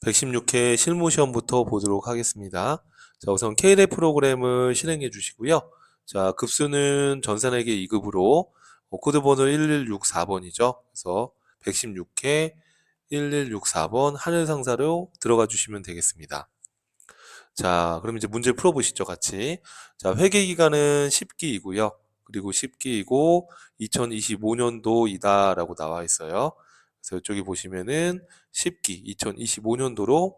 116회 실무시험부터 보도록 하겠습니다. 자, 우선 K랩 프로그램을 실행해 주시고요. 자, 급수는 전산회계 2급으로 코드 번호 1164번이죠. 그래서 116회 1164번 하늘 상사로 들어가 주시면 되겠습니다. 자, 그럼 이제 문제 풀어보시죠, 같이. 자, 회계 기간은 10기이고요. 그리고 10기이고 2025년도이다라고 나와 있어요. 그래서 이쪽에 보시면은 10기 2025년도로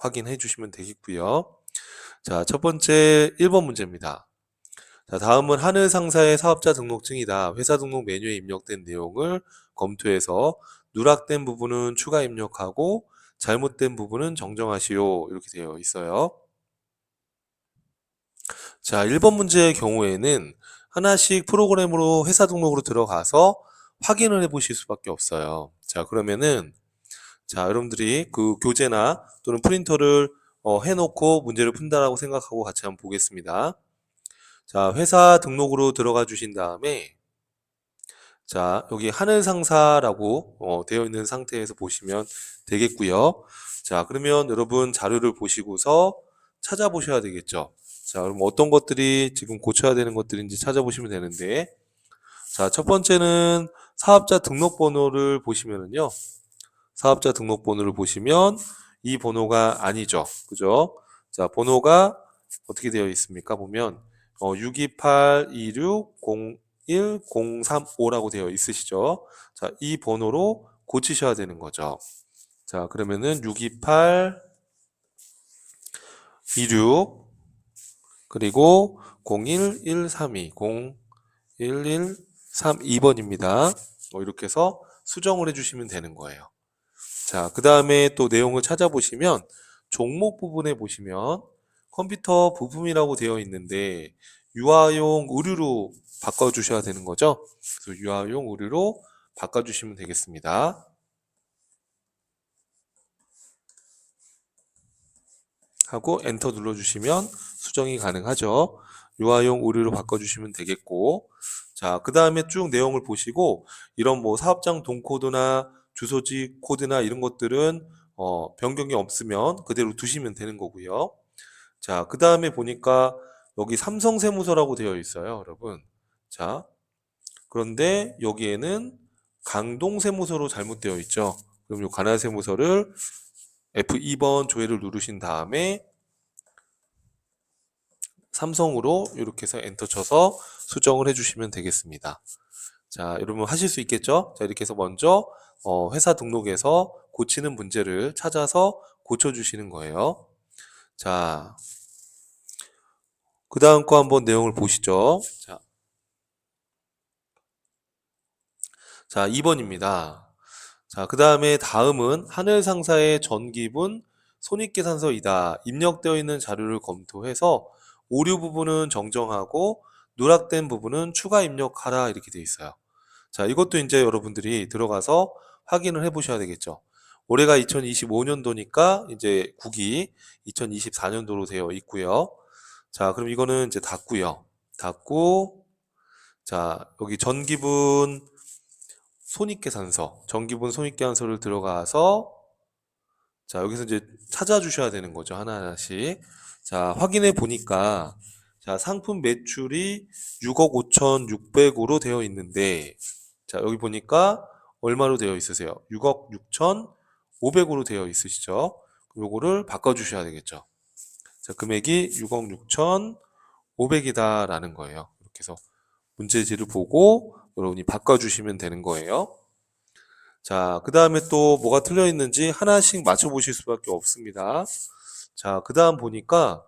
확인해 주시면 되겠고요. 자, 첫 번째 1번 문제입니다. 자, 다음은 하늘 상사의 사업자 등록증이다. 회사 등록 메뉴에 입력된 내용을 검토해서 누락된 부분은 추가 입력하고 잘못된 부분은 정정하시오. 이렇게 되어 있어요. 자, 1번 문제의 경우에는 하나씩 프로그램으로 회사 등록으로 들어가서 확인을 해 보실 수밖에 없어요. 자, 그러면은 자, 여러분들이 그 교재나 또는 프린터를 해놓고 문제를 푼다라고 생각하고 같이 한번 보겠습니다. 자, 회사 등록으로 들어가 주신 다음에 자, 여기 하늘상사라고 되어 있는 상태에서 보시면 되겠고요. 자, 그러면 여러분 자료를 보시고서 찾아보셔야 되겠죠. 자, 그럼 어떤 것들이 지금 고쳐야 되는 것들인지 찾아보시면 되는데, 자, 첫 번째는 사업자 등록번호를 보시면은요. 사업자 등록번호를 보시면 이 번호가 아니죠. 그죠? 자, 번호가 어떻게 되어 있습니까? 보면 628260135라고 되어 있으시죠? 자, 이 번호로 고치셔야 되는 거죠. 자, 그러면은 62826 그리고 01132 01132번입니다. 이렇게 해서 수정을 해주시면 되는 거예요. 자, 그 다음에 또 내용을 찾아보시면 종목 부분에 보시면 컴퓨터 부품이라고 되어 있는데 유아용 의류로 바꿔주셔야 되는 거죠. 그래서 유아용 의류로 바꿔주시면 되겠습니다. 하고 엔터 눌러주시면 수정이 가능하죠. 유아용 의류로 바꿔주시면 되겠고, 자, 그 다음에 쭉 내용을 보시고 이런 뭐 사업장 동코드나 주소지 코드나 이런 것들은 변경이 없으면 그대로 두시면 되는 거고요. 자, 그 다음에 보니까 여기 삼성세무서라고 되어 있어요, 여러분. 자, 그런데 여기에는 강동세무서로 잘못되어 있죠. 그럼 이 관할세무서를 F2번 조회를 누르신 다음에 삼성으로 이렇게 해서 엔터 쳐서 수정을 해주시면 되겠습니다. 자, 여러분 하실 수 있겠죠? 자, 이렇게 해서 먼저 회사 등록에서 고치는 문제를 찾아서 고쳐주시는 거예요. 자, 그 다음 거 한번 내용을 보시죠. 자, 2번입니다. 자, 그 다음에 다음은 하늘상사의 전기분 손익계산서이다. 입력되어 있는 자료를 검토해서 오류 부분은 정정하고 누락된 부분은 추가 입력하라 이렇게 되어 있어요. 자, 이것도 이제 여러분들이 들어가서 확인을 해 보셔야 되겠죠. 올해가 2025년도니까 이제 국이 2024년도로 되어 있고요. 자, 그럼 이거는 이제 닫고요. 닫고 자, 여기 전기분 손익계산서, 전기분 손익계산서를 들어가서 자, 여기서 이제 찾아주셔야 되는 거죠. 하나하나씩. 자, 확인해 보니까 자, 상품 매출이 6억 5,600으로 되어 있는데 자, 여기 보니까 얼마로 되어 있으세요? 6억 6,500으로 되어 있으시죠? 요거를 바꿔주셔야 되겠죠. 자, 금액이 6억 6,500이다라는 거예요. 이렇게 해서 문제지를 보고 여러분이 바꿔주시면 되는 거예요. 자, 그 다음에 또 뭐가 틀려 있는지 하나씩 맞춰보실 수밖에 없습니다. 자, 그 다음 보니까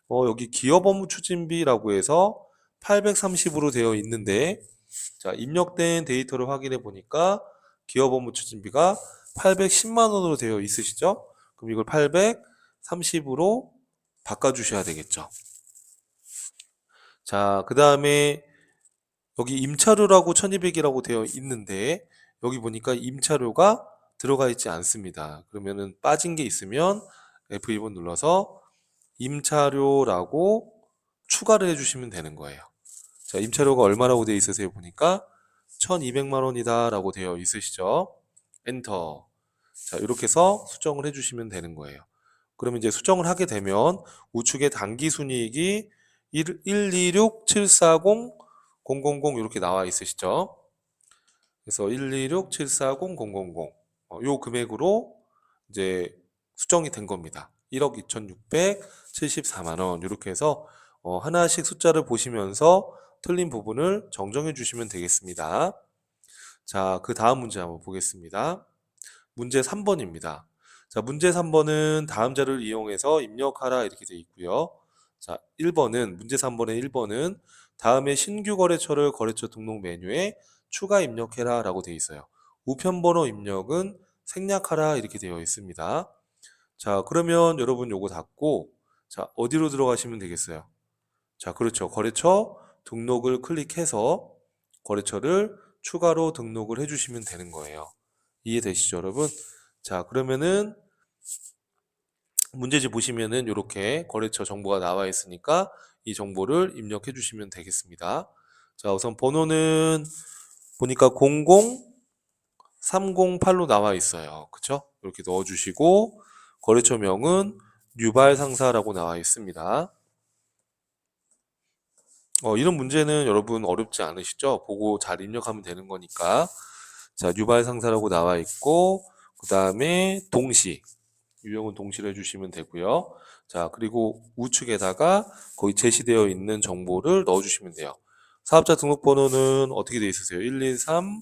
여기 기업 업무 추진비라고 해서 830으로 되어 있는데 자, 입력된 데이터를 확인해 보니까 기업 업무 추진비가 810만 원으로 되어 있으시죠? 그럼 이걸 830으로 바꿔주셔야 되겠죠. 자, 그 다음에 여기 임차료라고 1200이라고 되어 있는데 여기 보니까 임차료가 들어가 있지 않습니다. 그러면은 빠진 게 있으면 F2번 눌러서 임차료라고 추가를 해주시면 되는 거예요. 자, 임차료가 얼마라고 되어 있으세요? 보니까 1200만 원이다 라고 되어 있으시죠? 엔터. 자, 이렇게 해서 수정을 해주시면 되는 거예요. 그러면 이제 수정을 하게 되면 우측에 당기순이익이 126740000 이렇게 나와 있으시죠? 그래서 126740000 요 금액으로 이제 수정이 된 겁니다. 1억 2674만 원 이렇게 해서 하나씩 숫자를 보시면서 틀린 부분을 정정해 주시면 되겠습니다. 자, 그 다음 문제 한번 보겠습니다. 문제 3번입니다. 자, 문제 3번은 다음 자료를 이용해서 입력하라 이렇게 되어 있고요. 자, 1번은 문제 3번의 1번은 다음에 신규 거래처를 거래처 등록 메뉴에 추가 입력해라 라고 되어 있어요. 우편번호 입력은 생략하라 이렇게 되어 있습니다. 자, 그러면 여러분 요거 닫고 자, 어디로 들어가시면 되겠어요? 자, 그렇죠. 거래처 등록을 클릭해서 거래처를 추가로 등록을 해주시면 되는 거예요. 이해되시죠, 여러분? 자, 그러면은 문제집 보시면은 이렇게 거래처 정보가 나와 있으니까 이 정보를 입력해 주시면 되겠습니다. 자, 우선 번호는 보니까 00308로 나와 있어요. 그쵸? 이렇게 넣어 주시고 거래처명은 뉴발상사라고 나와 있습니다. 이런 문제는 여러분 어렵지 않으시죠? 보고 잘 입력하면 되는 거니까. 자, 뉴발상사라고 나와 있고 그 다음에 동시 유형은 동시로 해주시면 되고요. 자, 그리고 우측에다가 거기 제시되어 있는 정보를 넣어주시면 돼요. 사업자 등록번호는 어떻게 되어 있으세요? 123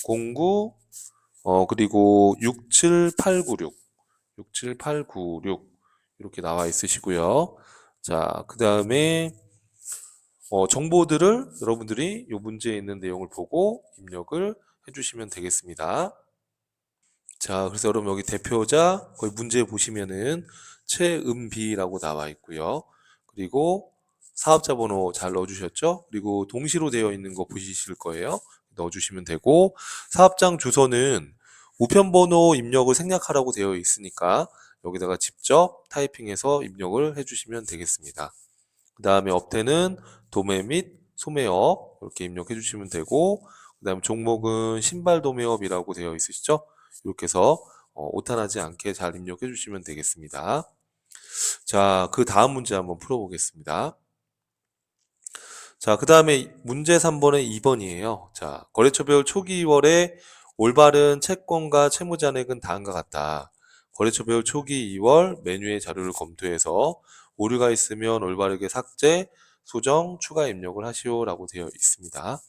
09 그리고 67896 67896 이렇게 나와 있으시고요. 자, 그 다음에 정보들을 여러분들이 이 문제에 있는 내용을 보고 입력을 해주시면 되겠습니다. 자, 그래서 여러분 여기 대표자 거기 문제 보시면은 최은비라고 나와 있고요. 그리고 사업자 번호 잘 넣어주셨죠? 그리고 동시로 되어 있는 거 보시실 거예요. 넣어주시면 되고 사업장 주소는 우편번호 입력을 생략하라고 되어 있으니까 여기다가 직접 타이핑해서 입력을 해주시면 되겠습니다. 그 다음에 업태는 도매 및 소매업 이렇게 입력해 주시면 되고 그 다음에 종목은 신발 도매업이라고 되어 있으시죠? 이렇게 해서 오타나지 않게 잘 입력해 주시면 되겠습니다. 자, 그 다음 문제 한번 풀어보겠습니다. 자, 그 다음에 문제 3번의 2번이에요. 자, 거래처별 초기 2월에 올바른 채권과 채무잔액은 다음과 같다. 거래처별 초기 2월 메뉴의 자료를 검토해서 오류가 있으면 올바르게 삭제, 수정, 추가 입력을 하시오라고 되어 있습니다.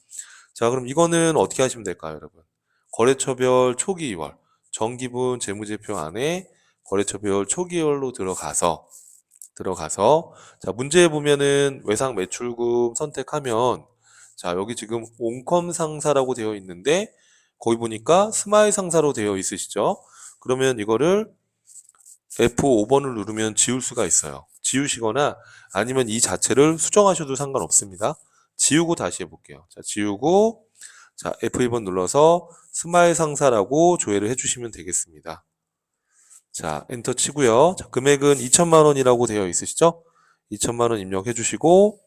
자, 그럼 이거는 어떻게 하시면 될까요, 여러분? 거래처별 초기 2월, 정기분 재무제표 안에 거래처별 초기 2월로 들어가서 자, 문제에 보면은 외상 매출금 선택하면 자, 여기 지금 온컴 상사라고 되어 있는데 거기 보니까 스마일 상사로 되어 있으시죠? 그러면 이거를 F5번을 누르면 지울 수가 있어요. 지우시거나 아니면 이 자체를 수정하셔도 상관없습니다. 지우고 다시 해볼게요. 자, 지우고 자, F1번 눌러서 스마일 상사라고 조회를 해주시면 되겠습니다. 자, 엔터 치고요. 자, 금액은 2천만 원이라고 되어 있으시죠? 2천만 원 입력해 주시고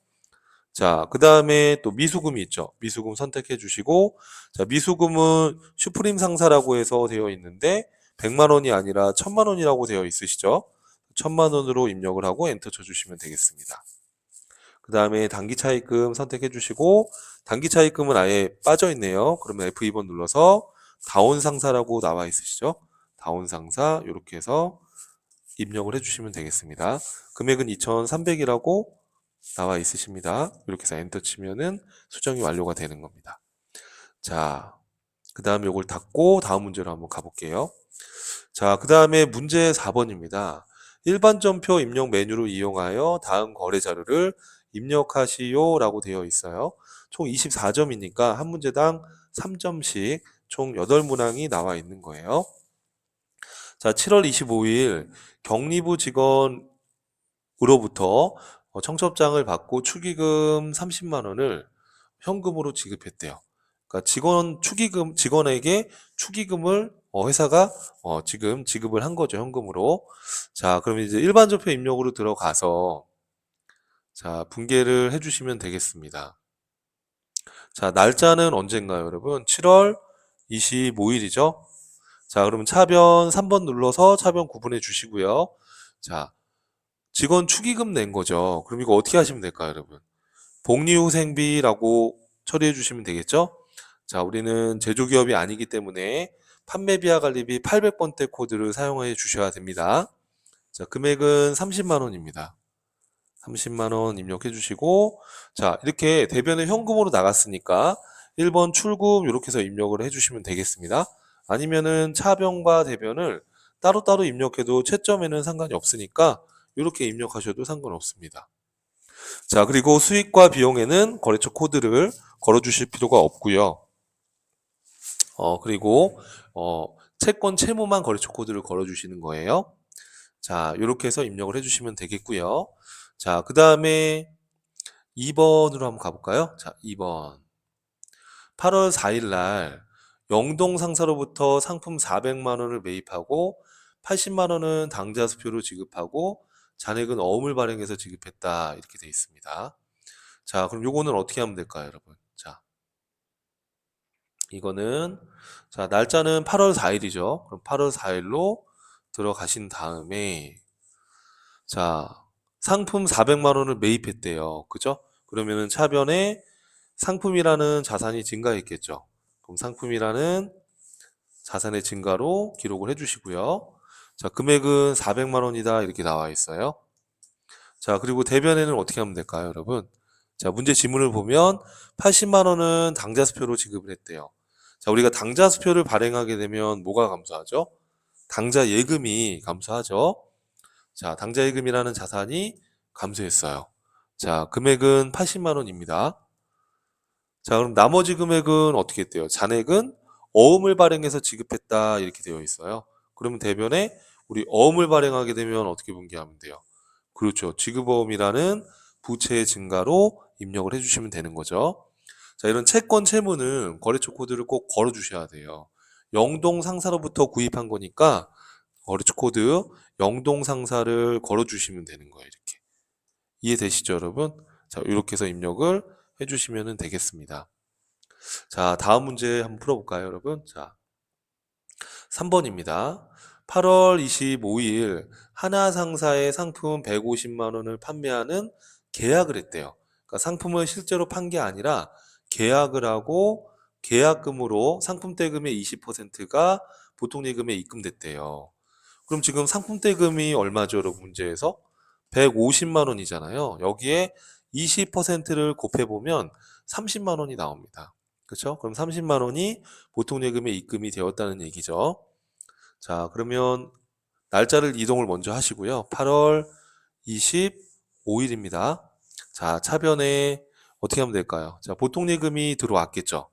자, 그 다음에 또 미수금이 있죠. 미수금 선택해 주시고 자, 미수금은 슈프림 상사라고 해서 되어 있는데 100만 원이 아니라 1000만 원이라고 되어 있으시죠? 1000만 원으로 입력을 하고 엔터 쳐주시면 되겠습니다. 그 다음에 단기 차입금 선택해 주시고 단기 차입금은 아예 빠져 있네요. 그러면 F2번 눌러서 다운 상사라고 나와 있으시죠? 다운 상사 이렇게 해서 입력을 해주시면 되겠습니다. 금액은 2,300이라고 나와 있으십니다. 이렇게 해서 엔터 치면은 수정이 완료가 되는 겁니다. 자, 그 다음에 이걸 닫고 다음 문제로 한번 가볼게요. 자, 그 다음에 문제 4번입니다. 일반 점표 입력 메뉴를 이용하여 다음 거래 자료를 입력하시오 라고 되어 있어요. 총 24점이니까 한 문제당 3점씩 총 8문항이 나와 있는 거예요. 자, 7월 25일 경리부 직원으로부터 청첩장을 받고 축의금 30만 원을 현금으로 지급했대요. 그러니까 직원에게 축의금을 회사가 지금 지급을 한 거죠, 현금으로. 자, 그럼 이제 일반 적표 입력으로 들어가서 자, 분개를 해주시면 되겠습니다. 자, 날짜는 언젠가요, 여러분? 7월 25일이죠? 자, 그러면 차변 3번 눌러서 차변 구분해 주시고요. 자, 직원 축의금 낸 거죠. 그럼 이거 어떻게 하시면 될까요, 여러분? 복리후생비라고 처리해 주시면 되겠죠? 자, 우리는 제조기업이 아니기 때문에 판매비와 관리비 800번대 코드를 사용해 주셔야 됩니다. 자, 금액은 30만 원입니다. 30만 원 입력해 주시고, 자, 이렇게 대변에 현금으로 나갔으니까 1번 출금 이렇게 해서 입력을 해 주시면 되겠습니다. 아니면은 차변과 대변을 따로따로 입력해도 채점에는 상관이 없으니까 이렇게 입력하셔도 상관없습니다. 자, 그리고 수익과 비용에는 거래처 코드를 걸어 주실 필요가 없고요. 그리고 채권 채무만 거래처 코드를 걸어 주시는 거예요. 자, 이렇게 해서 입력을 해 주시면 되겠고요. 자, 그다음에 2번으로 한번 가볼까요? 자, 2번. 8월 4일 날 영동 상사로부터 상품 400만 원을 매입하고 80만 원은 당좌 수표로 지급하고 잔액은 어음을 발행해서 지급했다. 이렇게 돼 있습니다. 자, 그럼 요거는 어떻게 하면 될까요, 여러분? 자, 이거는 자, 날짜는 8월 4일이죠. 그럼 8월 4일로 들어가신 다음에 자, 상품 400만 원을 매입했대요. 그죠? 그러면은 차변에 상품이라는 자산이 증가했겠죠. 그럼 상품이라는 자산의 증가로 기록을 해주시고요. 자, 금액은 400만 원이다 이렇게 나와 있어요. 자, 그리고 대변에는 어떻게 하면 될까요, 여러분? 자, 문제 지문을 보면 80만 원은 당좌수표로 지급을 했대요. 자, 우리가 당좌수표를 발행하게 되면 뭐가 감소하죠? 당좌 예금이 감소하죠. 자, 당좌 예금이라는 자산이 감소했어요. 자, 금액은 80만 원입니다. 자, 그럼 나머지 금액은 어떻게 돼요? 잔액은 어음을 발행해서 지급했다 이렇게 되어 있어요. 그러면 대변에 우리 어음을 발행하게 되면 어떻게 분기하면 돼요? 그렇죠. 지급어음이라는 부채의 증가로 입력을 해주시면 되는 거죠. 자, 이런 채권 채무는 거래처 코드를 꼭 걸어 주셔야 돼요. 영동 상사로부터 구입한 거니까 거래처 코드 영동 상사를 걸어 주시면 되는 거예요. 이렇게. 이해되시죠, 여러분? 자, 이렇게 해서 입력을 해주시면 되겠습니다. 자, 다음 문제 한번 풀어볼까요, 여러분? 자, 3번입니다. 8월 25일 하나상사의 상품 150만 원을 판매하는 계약을 했대요. 그러니까 상품을 실제로 판 게 아니라 계약을 하고 계약금으로 상품대금의 20%가 보통예금에 입금됐대요. 그럼 지금 상품대금이 얼마죠, 여러분? 문제에서 150만 원이잖아요. 여기에 20%를 곱해보면 30만 원이 나옵니다. 그렇죠? 그럼 30만 원이 보통예금에 입금이 되었다는 얘기죠. 자, 그러면 날짜를 이동을 먼저 하시고요. 8월 25일입니다. 자, 차변에 어떻게 하면 될까요? 자, 보통예금이 들어왔겠죠.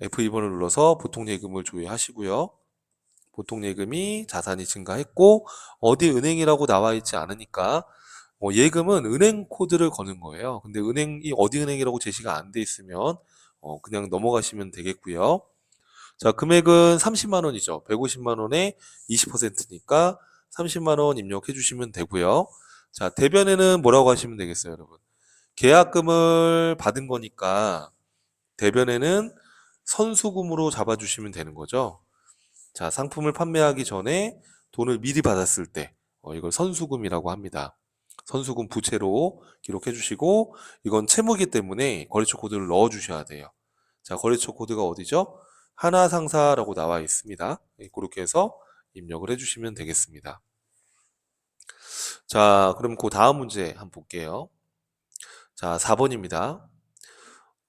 F2번을 눌러서 보통예금을 조회하시고요. 보통예금이 자산이 증가했고 어디 은행이라고 나와 있지 않으니까 예금은 은행 코드를 거는 거예요. 근데 은행이 어디 은행이라고 제시가 안 돼 있으면 그냥 넘어가시면 되겠고요. 자, 금액은 30만 원이죠. 150만 원에 20%니까 30만 원 입력해 주시면 되고요. 자, 대변에는 뭐라고 하시면 되겠어요, 여러분? 계약금을 받은 거니까 대변에는 선수금으로 잡아주시면 되는 거죠. 자, 상품을 판매하기 전에 돈을 미리 받았을 때 이걸 선수금이라고 합니다. 선수금 부채로 기록해 주시고 이건 채무기 때문에 거래처 코드를 넣어 주셔야 돼요. 자, 거래처 코드가 어디죠? 하나상사라고 나와 있습니다. 그렇게 해서 입력을 해주시면 되겠습니다. 자, 그럼 그 다음 문제 한번 볼게요. 자, 4번입니다.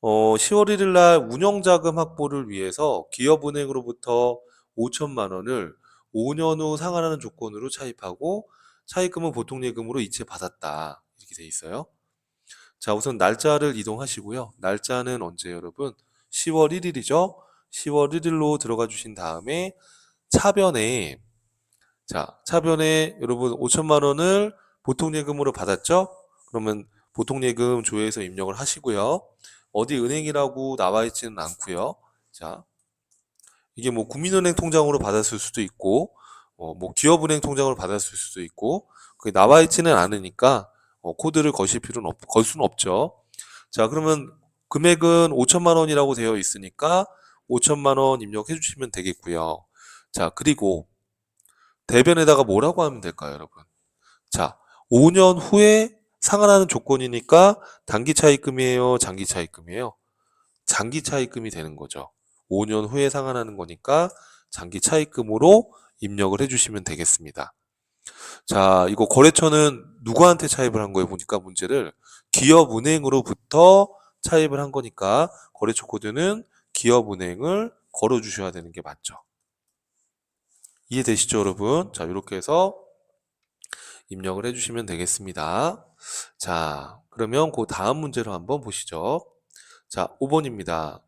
10월 1일 날 운영자금 확보를 위해서 기업은행으로부터 5천만 원을 5년 후 상환하는 조건으로 차입하고 차입금은 보통예금으로 이체받았다. 이렇게 돼 있어요. 자, 우선 날짜를 이동하시고요. 날짜는 언제 여러분? 10월 1일이죠. 10월 1일로 들어가 주신 다음에 차변에 자, 차변에 여러분 5천만 원을 보통예금으로 받았죠? 그러면 보통예금 조회해서 입력을 하시고요. 어디 은행이라고 나와 있지는 않고요. 자, 이게 뭐 국민은행 통장으로 받았을 수도 있고, 뭐 기업은행 통장으로 받았을 수도 있고, 그게 나와 있지는 않으니까 코드를 걸 수는 없죠. 자, 그러면 금액은 5천만 원이라고 되어 있으니까 5천만 원 입력해 주시면 되겠고요. 자, 그리고 대변에다가 뭐라고 하면 될까요, 여러분? 자, 5년 후에 상환하는 조건이니까 단기 차입금이에요, 장기 차입금이에요? 장기 차입금이 되는 거죠. 5년 후에 상환하는 거니까 장기 차입금으로 입력을 해주시면 되겠습니다. 자, 이거 거래처는 누구한테 차입을 한 거예요? 보니까 문제를 기업은행으로부터 차입을 한 거니까 거래처 코드는 기업은행을 걸어주셔야 되는 게 맞죠. 이해되시죠, 여러분? 자, 이렇게 해서 입력을 해주시면 되겠습니다. 자, 그러면 그 다음 문제로 한번 보시죠. 자, 5번입니다.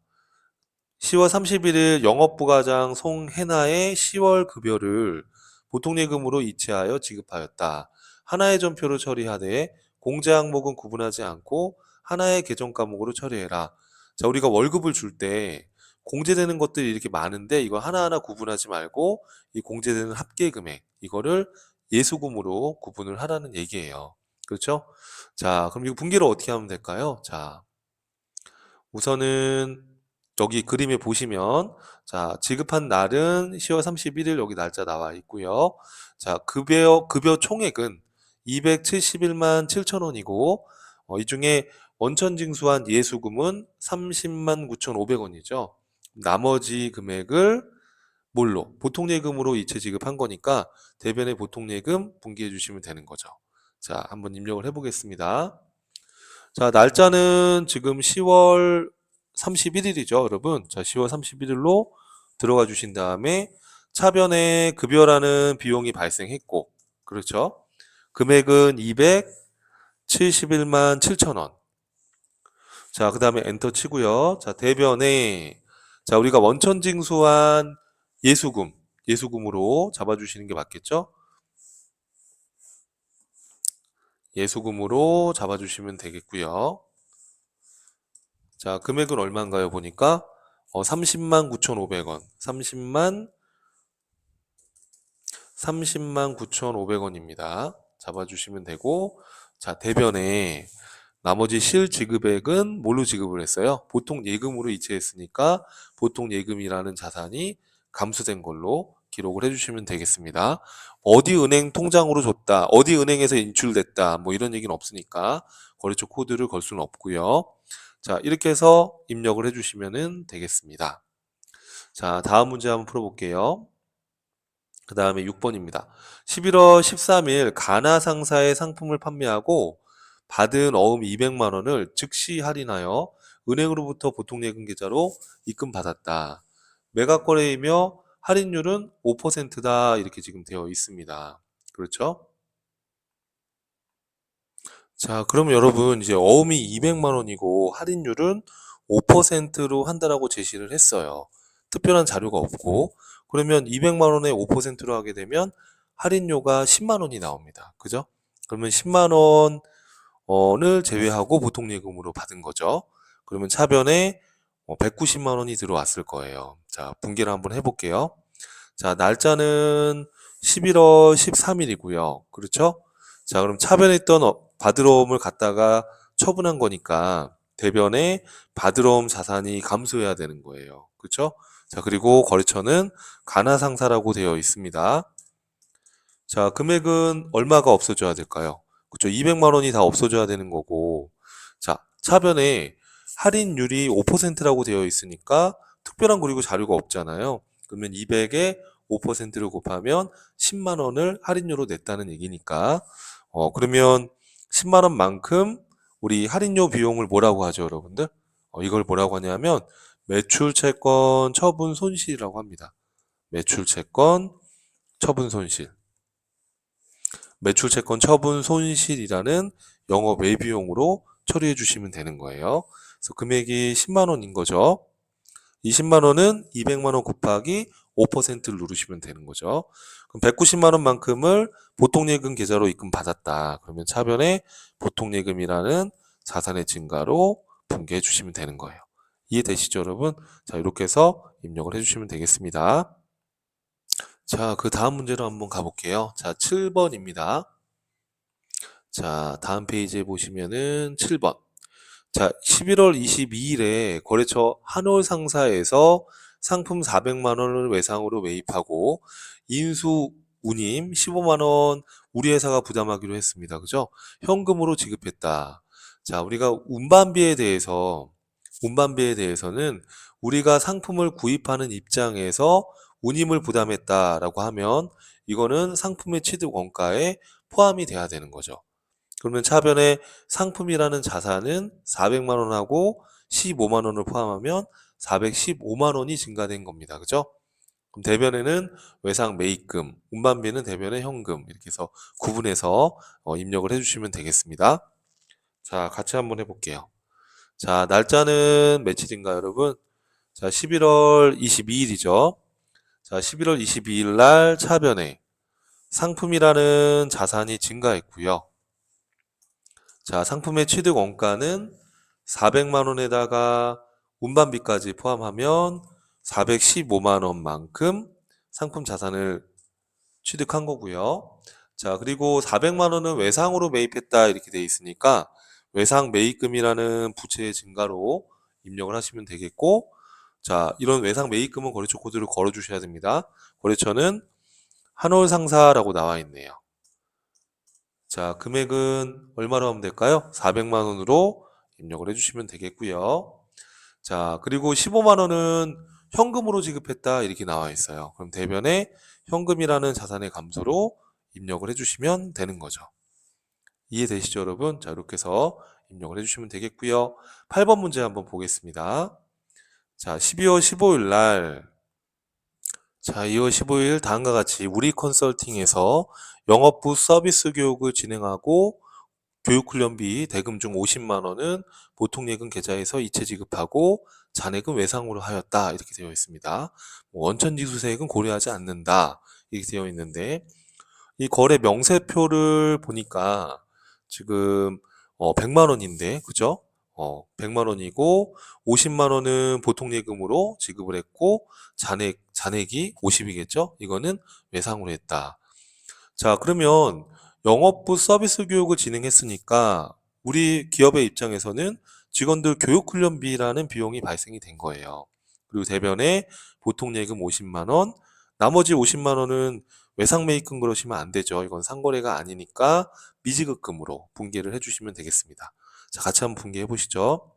10월 31일 영업부과장 송혜나의 10월 급여를 보통예금으로 이체하여 지급하였다. 하나의 전표로 처리하되 공제 항목은 구분하지 않고 하나의 계정 과목으로 처리해라. 자, 우리가 월급을 줄 때 공제되는 것들이 이렇게 많은데 이거 하나하나 구분하지 말고 이 공제되는 합계 금액 이거를 예수금으로 구분을 하라는 얘기예요. 그렇죠? 자, 그럼 이 분기를 어떻게 하면 될까요? 자, 우선은 여기 그림에 보시면 자, 지급한 날은 10월 31일 여기 날짜 나와 있고요. 자, 급여 총액은 271만 7천 원이고 이 중에 원천 징수한 예수금은 30만 9,500원이죠. 나머지 금액을 뭘로? 보통예금으로 이체 지급한 거니까 대변의 보통예금 분기해 주시면 되는 거죠. 자, 한번 입력을 해보겠습니다. 자, 날짜는 지금 10월 31일이죠, 여러분. 자, 10월 31일로 들어가 주신 다음에 차변에 급여라는 비용이 발생했고, 그렇죠? 금액은 271만 7천 원. 자, 그 다음에 엔터 치고요. 자, 대변에 자, 우리가 원천 징수한 예수금으로 잡아주시는 게 맞겠죠? 예수금으로 잡아주시면 되겠고요. 자, 금액은 얼마인가요? 보니까 30만 9,500원. 30만 9,500원입니다. 잡아주시면 되고, 자, 대변에 나머지 실지급액은 뭘로 지급을 했어요? 보통 예금으로 이체했으니까 보통 예금이라는 자산이 감수된 걸로 기록을 해주시면 되겠습니다. 어디 은행 통장으로 줬다, 어디 은행에서 인출됐다, 뭐 이런 얘기는 없으니까 거래처 코드를 걸 수는 없고요. 자, 이렇게 해서 입력을 해주시면 되겠습니다. 자, 다음 문제 한번 풀어볼게요. 그 다음에 6번입니다. 11월 13일 가나 상사의 상품을 판매하고 받은 어음 200만 원을 즉시 할인하여 은행으로부터 보통예금 계좌로 입금받았다. 매각거래이며 할인율은 5%다 이렇게 지금 되어 있습니다. 그렇죠? 자, 그러면 여러분 이제 어음이 200만 원이고 할인율은 5%로 한다라고 제시를 했어요. 특별한 자료가 없고 그러면 200만 원에 5%로 하게 되면 할인료가 10만 원이 나옵니다. 그죠? 그러면 10만 원을 제외하고 보통예금으로 받은 거죠. 그러면 차변에 190만 원이 들어왔을 거예요. 자, 분기를 한번 해볼게요. 자, 날짜는 11월 13일이고요. 그렇죠? 자, 그럼 차변에 있던 바드롬을 갖다가 처분한 거니까 대변에 바드롬 자산이 감소해야 되는 거예요. 그렇죠? 자, 그리고 거래처는 가나상사라고 되어 있습니다. 자, 금액은 얼마가 없어져야 될까요? 그렇죠? 200만 원이 다 없어져야 되는 거고. 자, 차변에 할인율이 5%라고 되어 있으니까 특별한 그리고 자료가 없잖아요. 그러면 200에 5%를 곱하면 10만 원을 할인료로 냈다는 얘기니까 그러면 10만 원만큼 우리 할인료 비용을 뭐라고 하죠, 여러분들? 이걸 뭐라고 하냐면 매출채권 처분 손실이라고 합니다. 매출채권 처분 손실. 매출채권 처분 손실이라는 영업 외비용으로 처리해 주시면 되는 거예요. 그래서 금액이 10만 원인 거죠. 이 10만 원은 200만 원 곱하기 5%를 누르시면 되는 거죠. 그럼 190만 원만큼을 보통예금 계좌로 입금받았다. 그러면 차변에 보통예금이라는 자산의 증가로 분개해 주시면 되는 거예요. 이해되시죠, 여러분? 자, 이렇게 해서 입력을 해주시면 되겠습니다. 자, 그 다음 문제로 한번 가볼게요. 자, 7번입니다. 자, 다음 페이지에 보시면은 7번. 자, 11월 22일에 거래처 한올 상사에서 상품 400만 원을 외상으로 매입하고 인수 운임 15만 원 우리 회사가 부담하기로 했습니다. 그죠? 현금으로 지급했다. 자, 우리가 운반비에 대해서는 우리가 상품을 구입하는 입장에서 운임을 부담했다라고 하면 이거는 상품의 취득 원가에 포함이 돼야 되는 거죠. 그러면 차변에 상품이라는 자산은 400만 원하고 15만 원을 포함하면 415만 원이 증가된 겁니다. 그죠? 그럼 대변에는 외상 매입금, 운반비는 대변에 현금 이렇게 해서 구분해서 입력을 해주시면 되겠습니다. 자, 같이 한번 해볼게요. 자, 날짜는 며칠인가요, 여러분? 자, 11월 22일이죠. 자, 11월 22일 날 차변에 상품이라는 자산이 증가했고요. 자, 상품의 취득 원가는 400만 원에다가 운반비까지 포함하면 415만 원만큼 상품 자산을 취득한 거고요. 자, 그리고 400만 원은 외상으로 매입했다 이렇게 돼 있으니까 외상 매입금이라는 부채의 증가로 입력을 하시면 되겠고, 자, 이런 외상 매입금은 거래처 코드를 걸어 주셔야 됩니다. 거래처는 한올상사라고 나와 있네요. 자, 금액은 얼마로 하면 될까요? 400만 원으로 입력을 해주시면 되겠고요. 자, 그리고 15만 원은 현금으로 지급했다 이렇게 나와 있어요. 그럼 대변에 현금이라는 자산의 감소로 입력을 해주시면 되는 거죠. 이해되시죠, 여러분? 자, 이렇게 해서 입력을 해주시면 되겠고요. 8번 문제 한번 보겠습니다. 자, 12월 15일 날, 자, 2월 15일 다음과 같이 우리 컨설팅에서 영업부 서비스 교육을 진행하고 교육훈련비 대금 중 50만 원은 보통예금 계좌에서 이체 지급하고 잔액은 외상으로 하였다 이렇게 되어 있습니다. 원천징수세액은 고려하지 않는다 이렇게 되어 있는데 이 거래 명세표를 보니까 지금 100만 원인데 그죠? 100만 원이고 50만 원은 보통예금으로 지급을 했고 잔액이 50이겠죠? 이거는 외상으로 했다. 자, 그러면 영업부 서비스 교육을 진행했으니까 우리 기업의 입장에서는 직원들 교육훈련비라는 비용이 발생이 된 거예요. 그리고 대변에 보통예금 50만 원, 나머지 50만 원은 외상매입금 그러시면 안 되죠. 이건 상거래가 아니니까 미지급금으로 분개를 해주시면 되겠습니다. 자, 같이 한번 분개해 보시죠.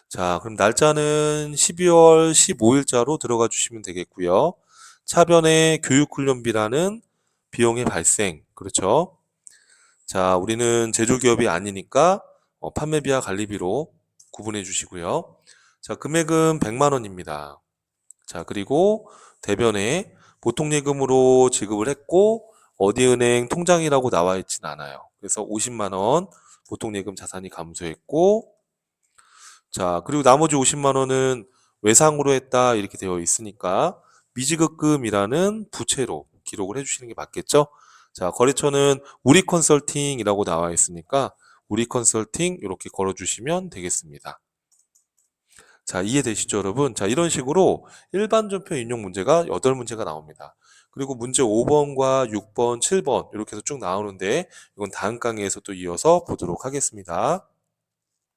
자, 그럼 날짜는 12월 15일자로 들어가 주시면 되겠고요. 차변에 교육훈련비라는 비용의 발생, 그렇죠? 자, 우리는 제조기업이 아니니까 판매비와 관리비로 구분해 주시고요. 자, 금액은 100만 원입니다. 자, 그리고 대변에 보통예금으로 지급을 했고 어디은행 통장이라고 나와 있진 않아요. 그래서 50만 원 보통예금 자산이 감소했고, 자, 그리고 나머지 50만 원은 외상으로 했다 이렇게 되어 있으니까 미지급금이라는 부채로 기록을 해주시는 게 맞겠죠? 자, 거래처는 우리 컨설팅이라고 나와 있으니까 우리 컨설팅 이렇게 걸어주시면 되겠습니다. 자, 이해되시죠, 여러분? 자, 이런 식으로 일반 전표 인용 문제가 8문제가 나옵니다. 그리고 문제 5번과 6번, 7번 이렇게 해서 쭉 나오는데 이건 다음 강의에서 또 이어서 보도록 하겠습니다.